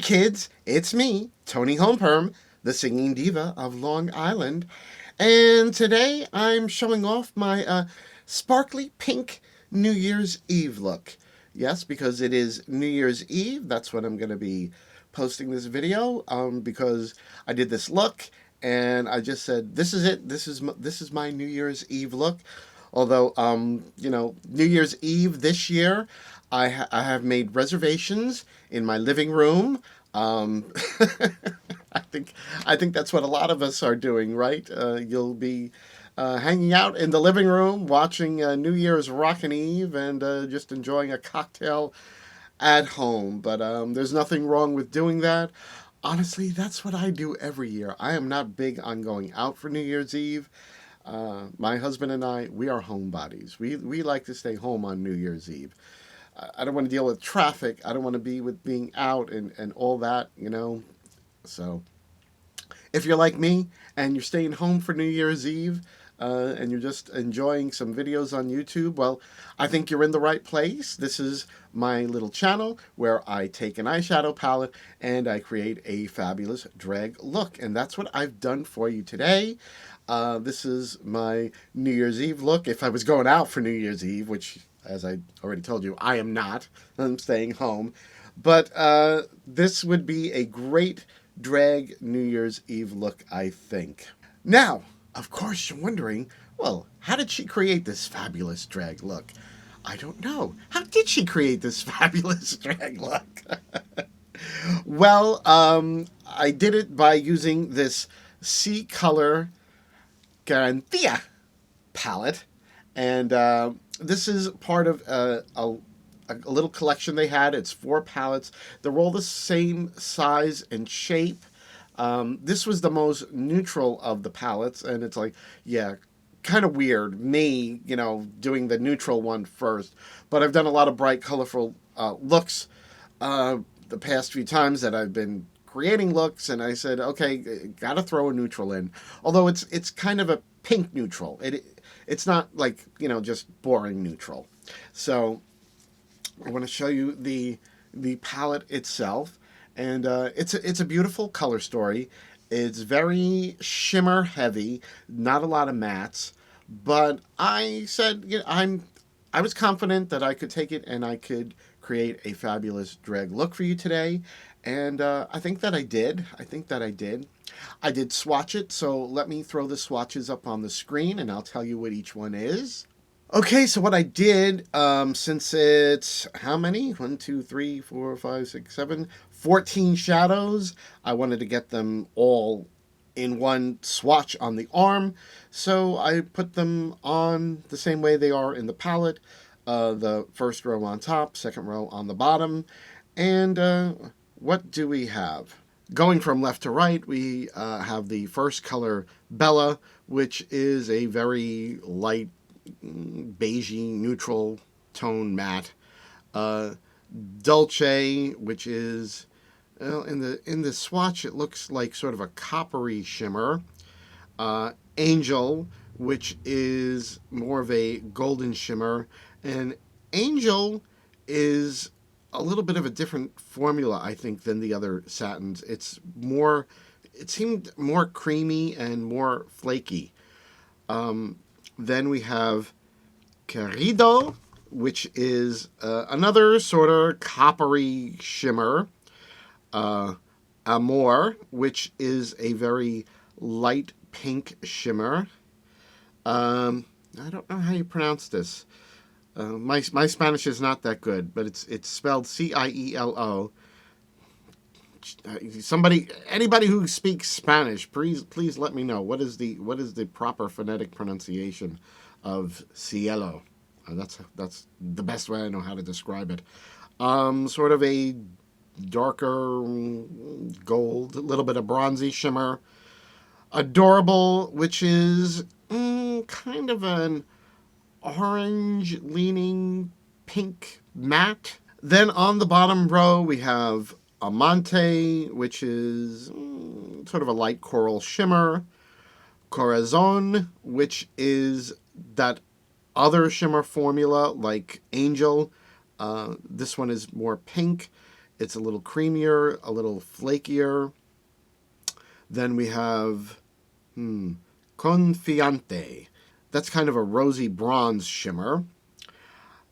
kids, it's me, Toni Homeperm, the singing diva of Long Island, and today I'm showing off my sparkly pink New Year's Eve look. Yes, because it is New Year's Eve, that's when I'm going to be posting this video, because I did this look, and I just said, this is it, this is my New Year's Eve look. Although, New Year's Eve this year, I have made reservations in my living room. Um, I think that's what a lot of us are doing, right? You'll be hanging out in the living room, watching New Year's Rockin' Eve, and just enjoying a cocktail at home. But there's nothing wrong with doing that. Honestly, that's what I do every year. I am not big on going out for New Year's Eve. My husband and I, we are homebodies. We like to stay home on New Year's Eve. I don't want to deal with traffic. I don't want to be with being out and all that, So if you're like me and you're staying home for New Year's Eve and you're just enjoying some videos on YouTube, well, I think you're in the right place. This is my little channel where I take an eyeshadow palette and I create a fabulous drag look. And that's what I've done for you today. This is my New Year's Eve look. If I was going out for New Year's Eve, which, as I already told you, I am not. I'm staying home. But this would be a great drag New Year's Eve look, I think. Now, of course, you're wondering, well, how did she create this fabulous drag look? I don't know. How did she create this fabulous drag look? Well, I did it by using this Ccolor Querencia palette, and this is part of a little collection they had. It's 4 palettes. They're all the same size and shape. This was the most neutral of the palettes, and it's like, yeah, kind of weird, me, doing the neutral one first. But I've done a lot of bright, colorful looks the past few times that I've been creating looks, and I said, okay, gotta throw a neutral in. Although it's kind of a pink neutral. It's not like, just boring neutral. So I want to show you the palette itself, and it's a beautiful color story. It's very shimmer heavy, not a lot of mattes, but I said, I was confident that I could take it and I could create a fabulous drag look for you today. And I think that I did. I did swatch it, so let me throw the swatches up on the screen and I'll tell you what each one is. Okay, so what I did, since it's, how many? 1, 2, 3, 4, 5, 6, 7, 14 shadows. I wanted to get them all in one swatch on the arm, so I put them on the same way they are in the palette. The first row on top, second row on the bottom, and what do we have? Going from left to right, we have the first color, Bella, which is a very light, beigey, neutral tone matte. Dolce, which is, well, in the swatch, it looks like sort of a coppery shimmer. Angel, which is more of a golden shimmer. And Angel is a little bit of a different formula, I think, than the other satins. It seemed more creamy and more flaky. Then we have Querido, which is another sort of coppery shimmer. Amor, which is a very light pink shimmer. I don't know how you pronounce this. My Spanish is not that good, but it's spelled Cielo. Anybody who speaks Spanish, please let me know what is the proper phonetic pronunciation of cielo. That's the best way I know how to describe it. Sort of a darker gold, a little bit of bronzy shimmer. Adorable, which is kind of an orange-leaning pink matte. Then on the bottom row, we have Amante, which is sort of a light coral shimmer. Corazon, which is that other shimmer formula like Angel. This one is more pink. It's a little creamier, a little flakier. Then we have Confiante. That's kind of a rosy bronze shimmer.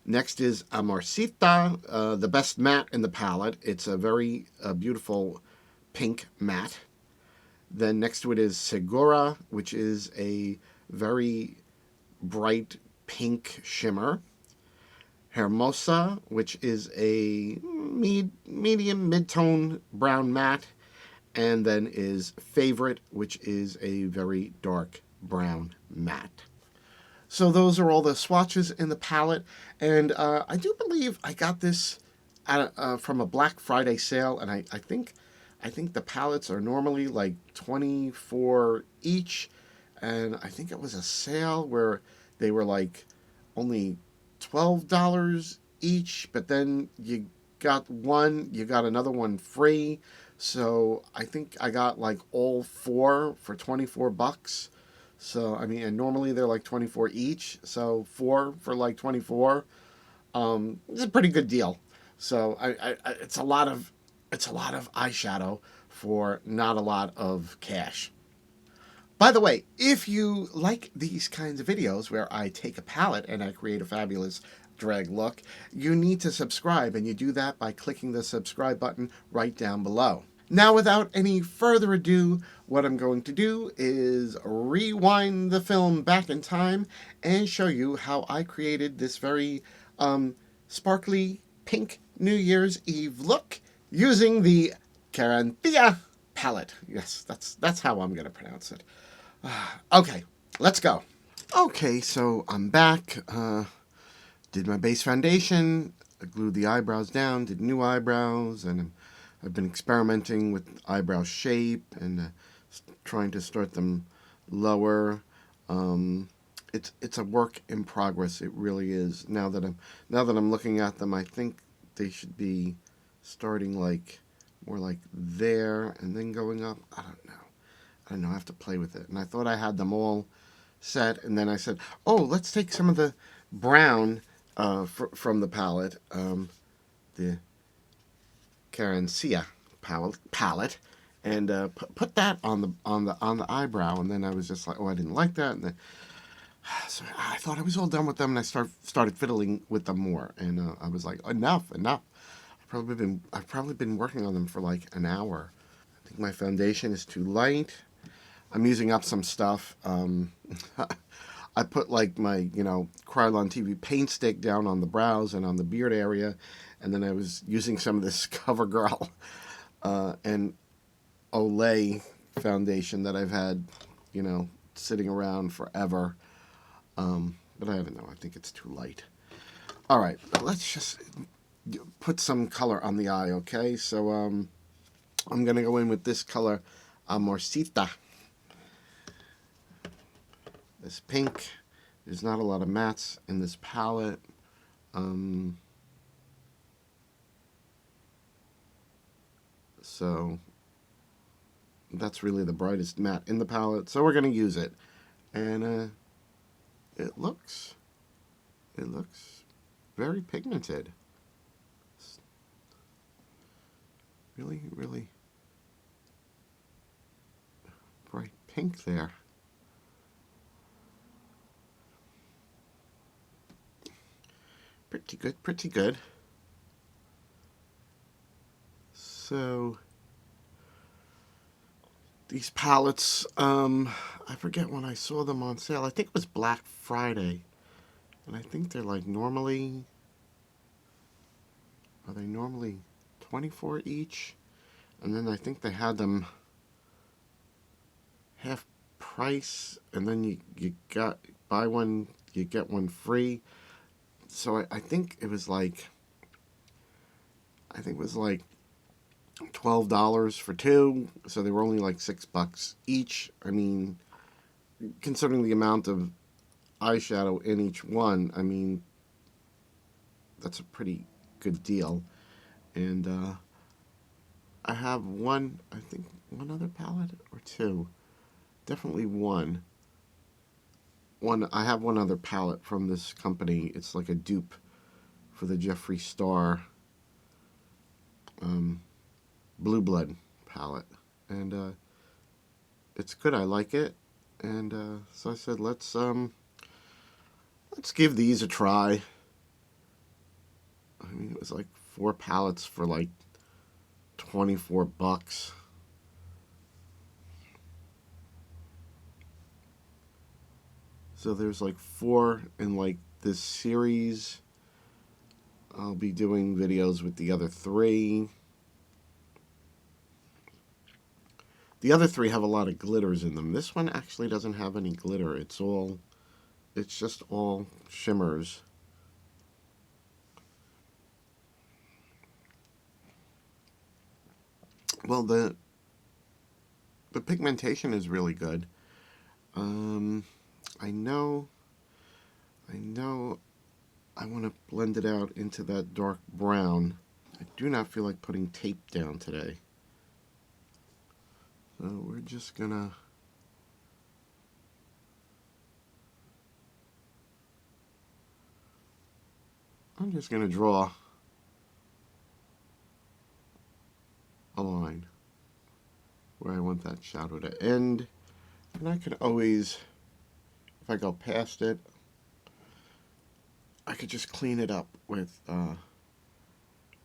Next is Amorcita, the best matte in the palette. It's a very beautiful pink matte. Then next to it is Segura, which is a very bright pink shimmer. Hermosa, which is a medium mid-tone brown matte. And then is Favorite, which is a very dark brown matte. So those are all the swatches in the palette. And I do believe I got this from a Black Friday sale. And I think the palettes are normally like $24 each. And I think it was a sale where they were like only $12 each. But then you got one, you got another one free. So I think I got like all four for $24. So I mean, and normally they're like 24 each. So four for like 24. It's a pretty good deal. So it's a lot of eyeshadow for not a lot of cash. By the way, if you like these kinds of videos where I take a palette and I create a fabulous drag look, you need to subscribe, and you do that by clicking the subscribe button right down below. Now, without any further ado, what I'm going to do is rewind the film back in time and show you how I created this very sparkly pink New Year's Eve look using the Querencia palette. Yes, that's how I'm going to pronounce it. Okay, let's go. Okay, so I'm back. Did my base foundation, I glued the eyebrows down, did new eyebrows, and I've been experimenting with eyebrow shape and trying to start them lower. It's a work in progress. It really is. Now that I'm looking at them, I think they should be starting like more like there and then going up. I don't know. I have to play with it. And I thought I had them all set, and then I said, oh, let's take some of the brown from the palette, the Querencia palette, and put that on the eyebrow. And then I was just like, oh, I didn't like that. And then, so I thought I was all done with them, and I started fiddling with them more. And I was like, enough. I've probably been working on them for like an hour. I think my foundation is too light. I'm using up some stuff. I put like my, Krylon TV paint stick down on the brows and on the beard area. And then I was using some of this CoverGirl and Olay foundation that I've had, sitting around forever. But I don't know. I think it's too light. All right. Let's just put some color on the eye, okay? So I'm going to go in with this color, Amorcita. This pink. There's not a lot of mattes in this palette. So that's really the brightest matte in the palette. So we're going to use it. And it looks very pigmented. It's really, really bright pink there. Pretty good. So these palettes, I forget when I saw them on sale. I think it was Black Friday. And I think they're like normally, are they normally 24 each? And then I think they had them half price, and then you got buy one, you get one free. So I think it was like $12 for two, so they were only like $6 each. I mean, considering the amount of eyeshadow in each one, I mean, that's a pretty good deal. And I have one other palette or two. Definitely one. I have one other palette from this company. It's like a dupe for the Jeffree Star Blue Blood palette. And it's good. I like it. And so I said, let's give these a try. I mean, it was like 4 palettes for like $24. So there's like 4 in like this series. I'll be doing videos with the other 3. The other 3 have a lot of glitters in them. This one actually doesn't have any glitter. It's just all shimmers. Well, the pigmentation is really good. I know I want to blend it out into that dark brown. I do not feel like putting tape down today. So we're just gonna I'm just gonna draw a line where I want that shadow to end. And I can always, if I go past it, I could just clean it up with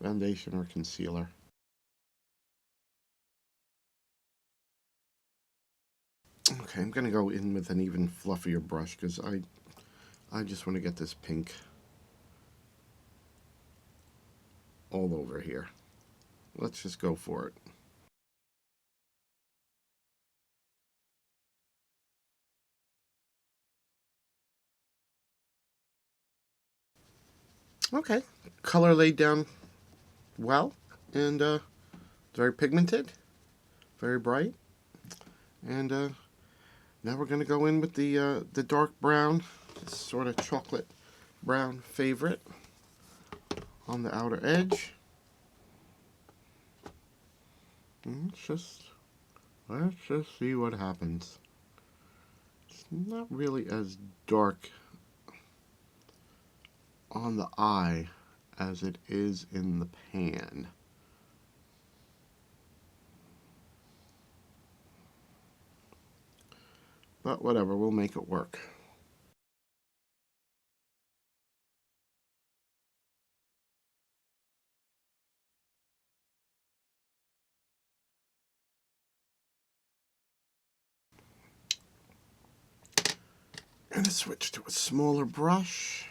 foundation or concealer. Okay, I'm going to go in with an even fluffier brush because I just want to get this pink all over here. Let's just go for it. Okay, color laid down well, and very pigmented, very bright. And now we're going to go in with the dark brown, this sort of chocolate brown favorite on the outer edge. And let's just see what happens. It's not really as dark on the eye as it is in the pan. But whatever, we'll make it work. And switch to a smaller brush.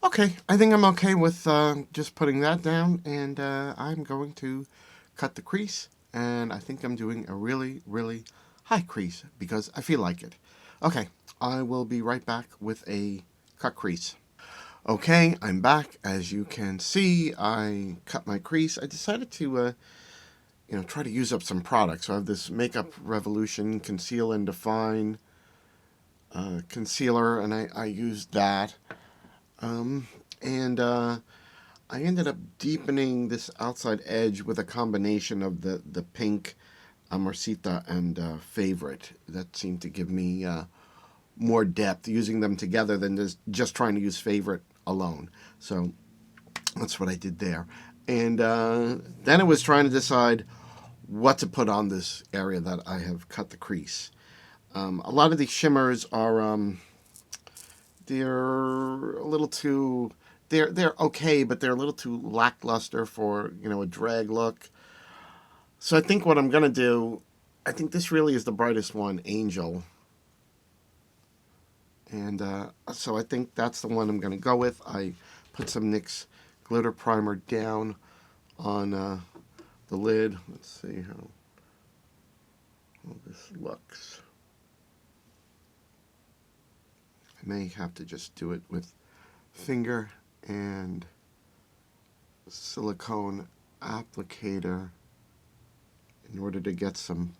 Okay, I think I'm okay with just putting that down, and I'm going to cut the crease, and I think I'm doing a really, really high crease because I feel like it. Okay, I will be right back with a cut crease. Okay, I'm back. As you can see, I cut my crease. I decided to, try to use up some products. So I have this Makeup Revolution Conceal and Define concealer, and I used that. And I ended up deepening this outside edge with a combination of the pink Amorcita and Favorite. That seemed to give me more depth using them together than just trying to use Favorite alone. So that's what I did there. And then it was trying to decide what to put on this area that I have cut the crease. A lot of these shimmers are they're a little too they're okay, but they're a little too lackluster for a drag look. So I think what I'm gonna do, I think this really is the brightest one, Angel, and so I think that's the one I'm gonna go with. I put some NYX glitter primer down on the lid. Let's see how this looks. I may have to just do it with finger and silicone applicator in order to get some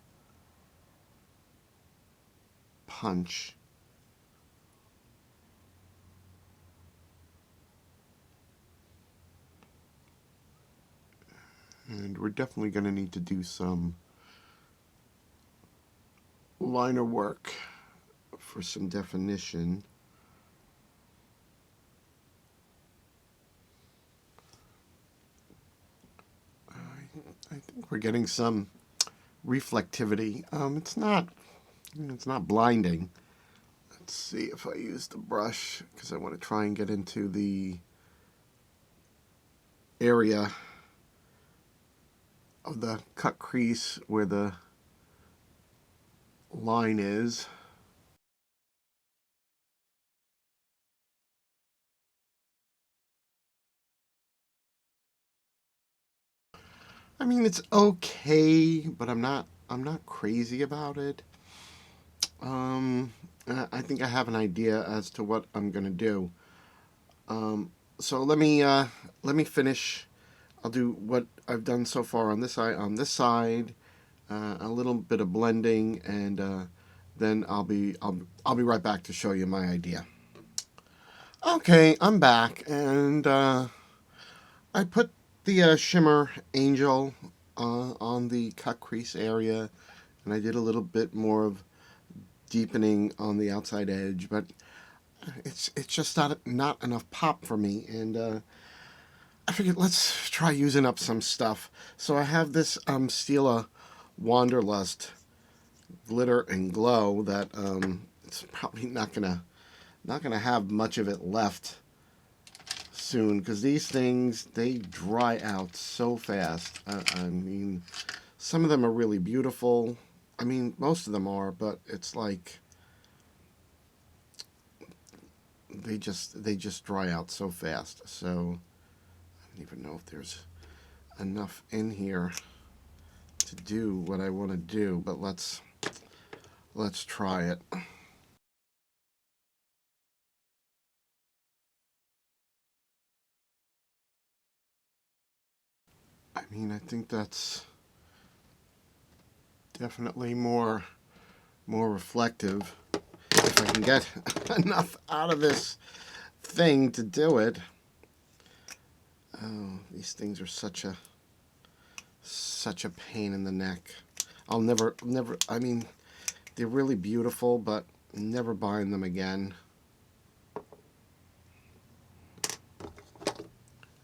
punch. And we're definitely going to need to do some liner work for some definition. I think we're getting some reflectivity. It's not blinding. Let's see if I use the brush, because I want to try and get into the area of the cut crease where the line is. I mean, it's okay, but I'm not crazy about it. I think I have an idea as to what I'm gonna do. So let me finish. I'll do what I've done so far on this side. A little bit of blending, and then I'll be right back to show you my idea. Okay, I'm back, and I put the shimmer angel on the cut crease area, and I did a little bit more of deepening on the outside edge, but it's just not enough pop for me, and I figured let's try using up some stuff. So I have this Stila Wanderlust glitter and glow that it's probably not gonna have much of it left soon, because these things, they dry out so fast. I mean, some of them are really beautiful. I mean, most of them are, but it's like they just dry out so fast. So I don't even know if there's enough in here to do what I want to do, but let's try it. I mean, I think that's definitely more reflective. If I can get enough out of this thing to do it. Oh, these things are such a pain in the neck. I'll never, I mean, they're really beautiful, but never buying them again.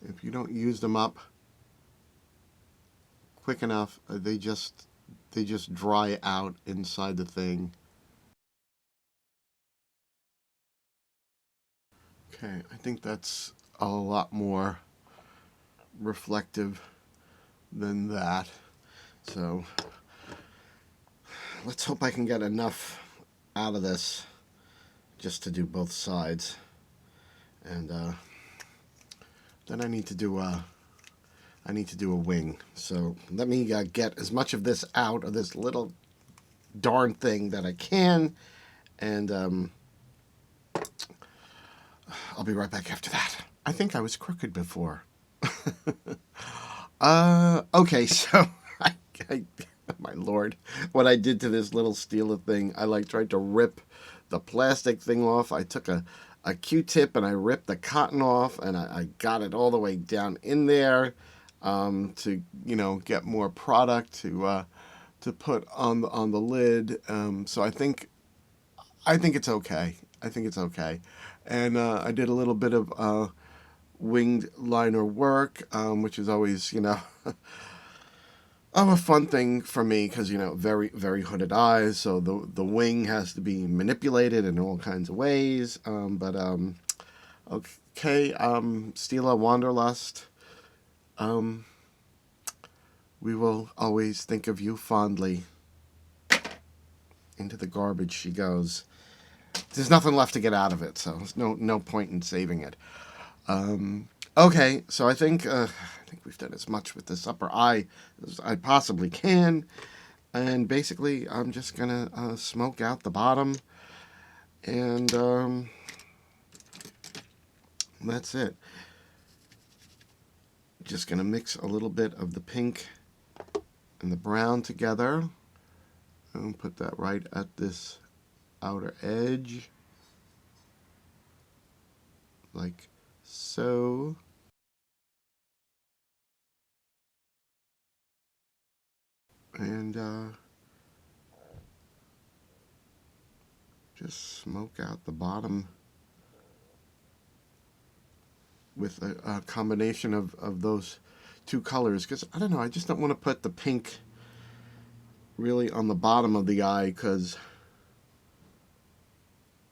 If you don't use them up quick enough, they just dry out inside the thing. Okay, I think that's a lot more reflective than that. So let's hope I can get enough out of this just to do both sides. And then I need to do a wing. So let me get as much of this out of this little darn thing that I can, and I'll be right back after that. I think I was crooked before. Okay, so my lord, what I did to this little Stila thing, I tried to rip the plastic thing off. I took a Q-tip and I ripped the cotton off, and I got it all the way down in there to get more product to put on the lid. So I think it's okay. I think it's okay. And I did a little bit of winged liner work, which is always, a fun thing for me, because, very, very hooded eyes. So the wing has to be manipulated in all kinds of ways. Okay, Stila Wanderlust. We will always think of you fondly. Into the garbage she goes. There's nothing left to get out of it, so there's no point in saving it. Okay, so I think we've done as much with this upper eye as I possibly can, and basically I'm just gonna smoke out the bottom, and that's it. Just gonna mix a little bit of the pink and the brown together, and put that right at this outer edge, like so. And just smoke out the bottom with a combination of those two colors, because I don't know, I just don't want to put the pink really on the bottom of the eye, because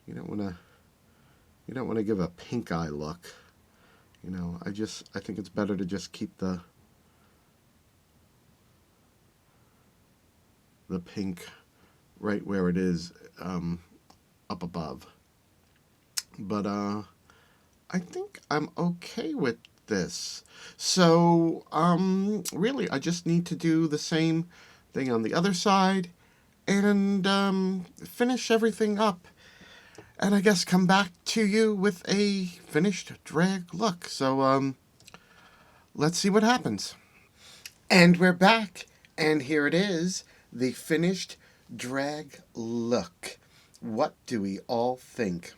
you don't want to give a pink eye look. You know, I think it's better to just keep the pink right where it is, up above. But I think I'm okay with this. So really, I just need to do the same thing on the other side and finish everything up. And I guess come back to you with a finished drag look. So let's see what happens. And we're back. And here it is, the finished drag look. What do we all think?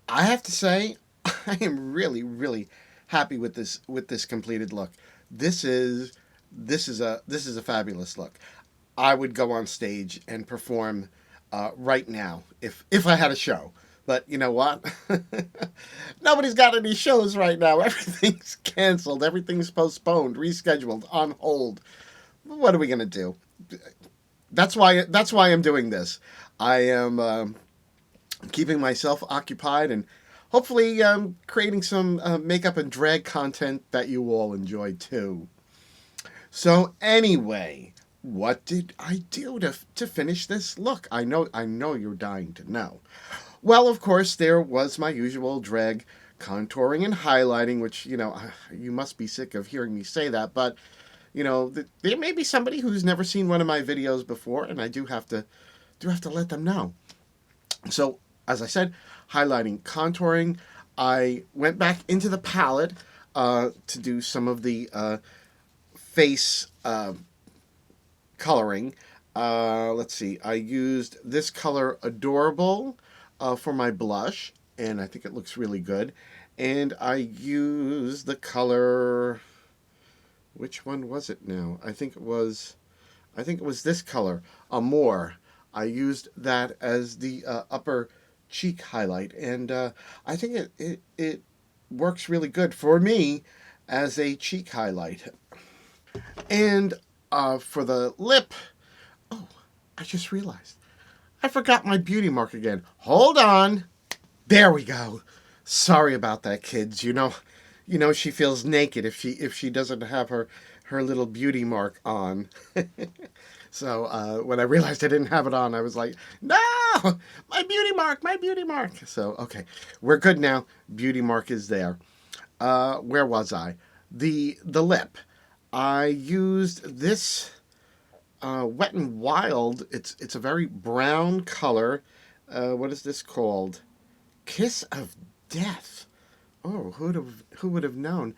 I have to say, I am really, really happy with this completed look. This is a fabulous look. I would go on stage and perform right now if I had a show. But you know what? Nobody's got any shows right now. Everything's canceled. Everything's postponed, rescheduled, on hold. What are we gonna do? That's why I'm doing this. I am keeping myself occupied and hopefully creating some makeup and drag content that you all enjoy too. So anyway, what did I do to finish this look? I know you're dying to know. Well, of course, there was my usual drag contouring and highlighting, which, you know, you must be sick of hearing me say that, but, you know, there may be somebody who's never seen one of my videos before, and I do have to let them know. So, as I said, highlighting, contouring. I went back into the palette to do some of the face coloring. Let's see. I used this color Adorable for my blush, and I think it looks really good. And I used the color... Which one was it now? I think it was this color, Amore. I used that as the upper cheek highlight, and I think it works really good for me as a cheek highlight. And for the lip, oh, I just realized I forgot my beauty mark again. Hold on. There we go. Sorry about that, kids. You know she feels naked if she doesn't have her little beauty mark on. So when I realized I didn't have it on, I was like, no, my beauty mark, my beauty mark. So, okay, we're good now. Beauty mark is there. Where was I? The lip. I used this Wet n Wild. It's a very brown color. What is this called? Kiss of Death. Oh, who would have known?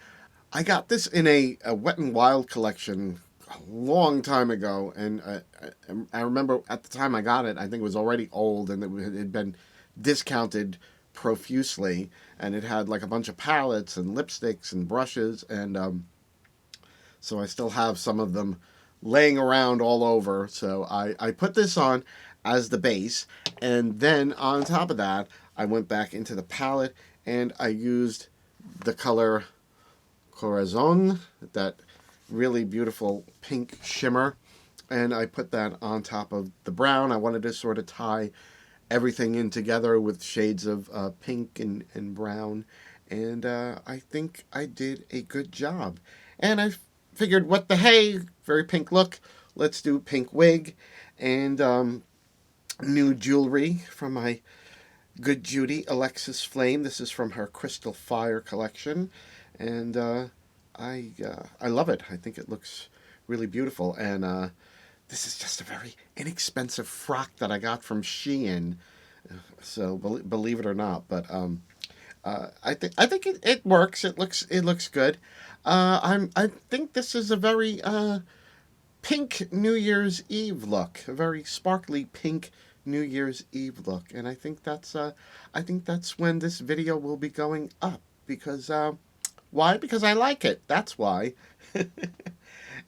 I got this in a Wet n Wild collection a long time ago, and I remember at the time I got it, I think it was already old, and it had been discounted profusely, and it had like a bunch of palettes and lipsticks and brushes, and so I still have some of them laying around all over. So I put this on as the base, and then on top of that, I went back into the palette, and I used the color Corazon, that really beautiful pink shimmer, and I put that on top of the brown. I wanted to sort of tie everything in together with shades of pink and brown, and I think I did a good job. And I figured, what the hey, very pink look, let's do pink wig, and new jewelry from my good Judy, Alexis Flame. This is from her Crystal Fire collection, and I love it. I think it looks really beautiful, and this is just a very inexpensive frock that I got from Shein. So believe it or not, but I think it works. It looks good. I think this is a very pink New Year's Eve look, a very sparkly pink New Year's Eve look, and I think that's when this video will be going up because why? Because I like it. That's why.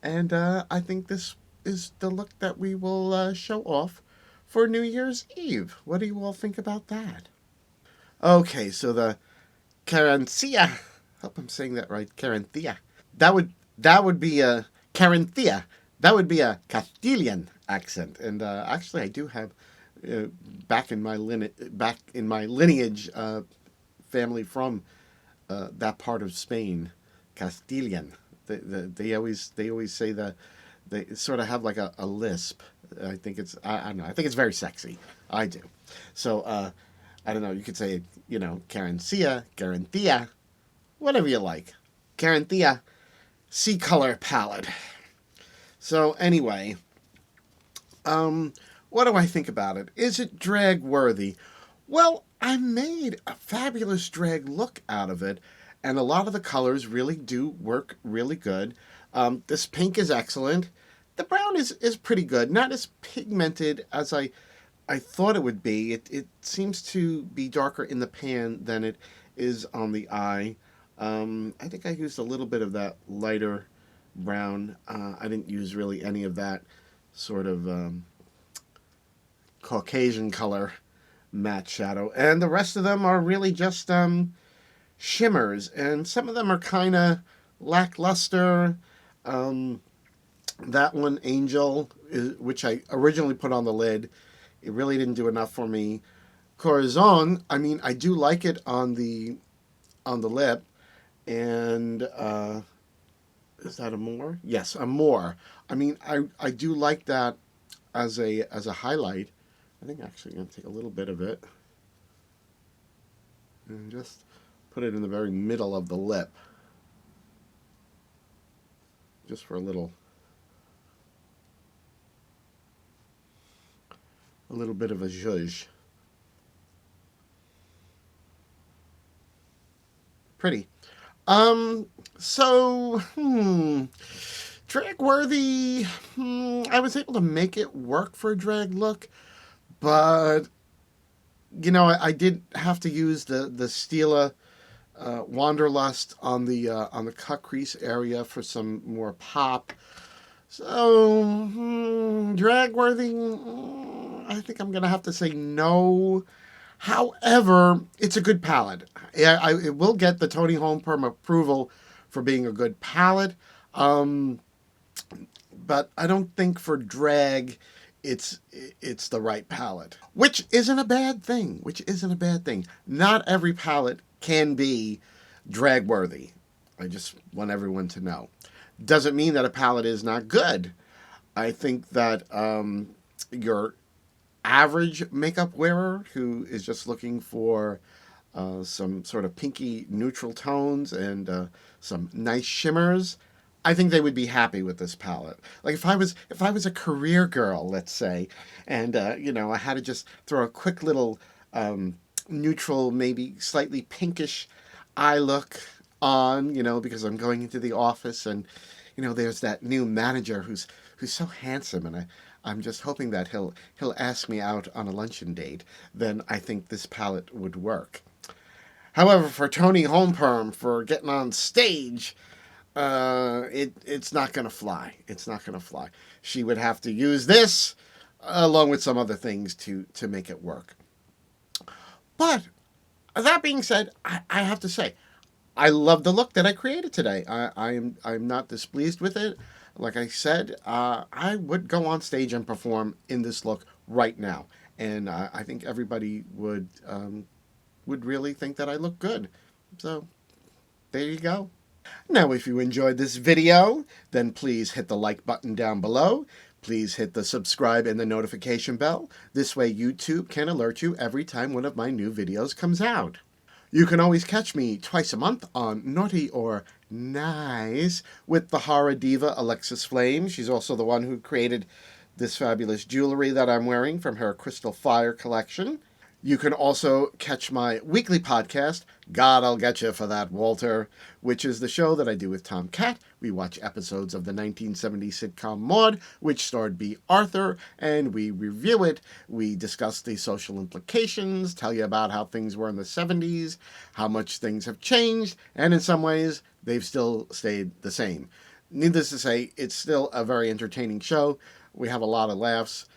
And I think this is the look that we will show off for New Year's Eve. What do you all think about that? Okay, so the Querencia. Hope I'm saying that right. Querencia. That would be a Querencia. That would be a Castilian accent. And actually, I do have uh, back in my lineage family from that part of Spain, Castilian. They always say that they sort of have like a lisp. I don't know. I think it's very sexy. I do. So I don't know. You could say Querencia, Querencia, whatever you like. Querencia Ccolor palette. So anyway, what do I think about it? Is it drag worthy? Well, I made a fabulous drag look out of it, and a lot of the colors really do work really good. This pink is excellent. The brown is pretty good. Not as pigmented as I thought it would be. It seems to be darker in the pan than it is on the eye. I think I used a little bit of that lighter brown. I didn't use really any of that sort of Caucasian color matte shadow. And the rest of them are really just shimmers. And some of them are kind of lackluster. That one, Angel, which I originally put on the lid, it really didn't do enough for me. Corazon, I mean, I do like it on the lip. And is that Amore? Yes, Amore. I mean, I do like that as a highlight. I think actually I'm going to take a little bit of it and just put it in the very middle of the lip, just for a little bit of a zhuzh. Pretty. So, drag worthy. I was able to make it work for a drag look, but I did have to use the Stila Wanderlust on the cut crease area for some more pop. So, drag worthy. I think I'm gonna have to say no. However, it's a good palette. It will get the Toni Homeperm approval for being a good palette. But I don't think for drag it's the right palette. Which isn't a bad thing. Not every palette can be drag worthy. I just want everyone to know. Doesn't mean that a palette is not good. I think that your average makeup wearer who is just looking for some sort of pinky neutral tones and some nice shimmers, I think they would be happy with this palette. Like if I was a career girl, let's say, and I had to just throw a quick little neutral, maybe slightly pinkish eye look on, because I'm going into the office and there's that new manager who's so handsome, and I'm just hoping that he'll ask me out on a luncheon date. Then I think this palette would work. However, for Toni Homeperm, for getting on stage, it's not gonna fly. It's not gonna fly. She would have to use this along with some other things to make it work. But that being said, I have to say, I love the look that I created today. I'm not displeased with it. Like I said, I would go on stage and perform in this look right now, and I think everybody would really think that I look good. So there you go. Now, if you enjoyed this video, then please hit the like button down below. Please hit the subscribe and the notification bell. This way YouTube can alert you every time one of my new videos comes out. You can always catch me twice a month on Naughty or Nice with the horror diva Alexis Flame. She's also the one who created this fabulous jewelry that I'm wearing from her Crystal Fire collection. You can also catch my weekly podcast, God, I'll Get You for That, Walter, which is the show that I do with Tom Cat. We watch episodes of the 1970s sitcom Maude, which starred B. Arthur, and we review it. We discuss the social implications, tell you about how things were in the 70s, how much things have changed, and in some ways, they've still stayed the same. Needless to say, it's still a very entertaining show. We have a lot of laughs.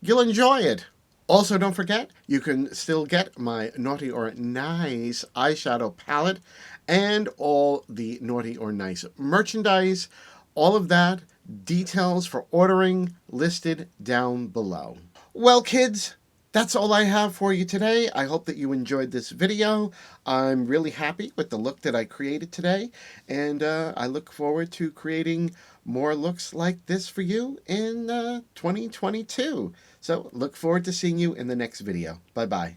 You'll enjoy it. Also, don't forget, you can still get my Naughty or Nice eyeshadow palette and all the Naughty or Nice merchandise. All of that, details for ordering listed down below. Well, kids, that's all I have for you today. I hope that you enjoyed this video. I'm really happy with the look that I created today, and I look forward to creating more looks like this for you in 2022. So look forward to seeing you in the next video. Bye-bye.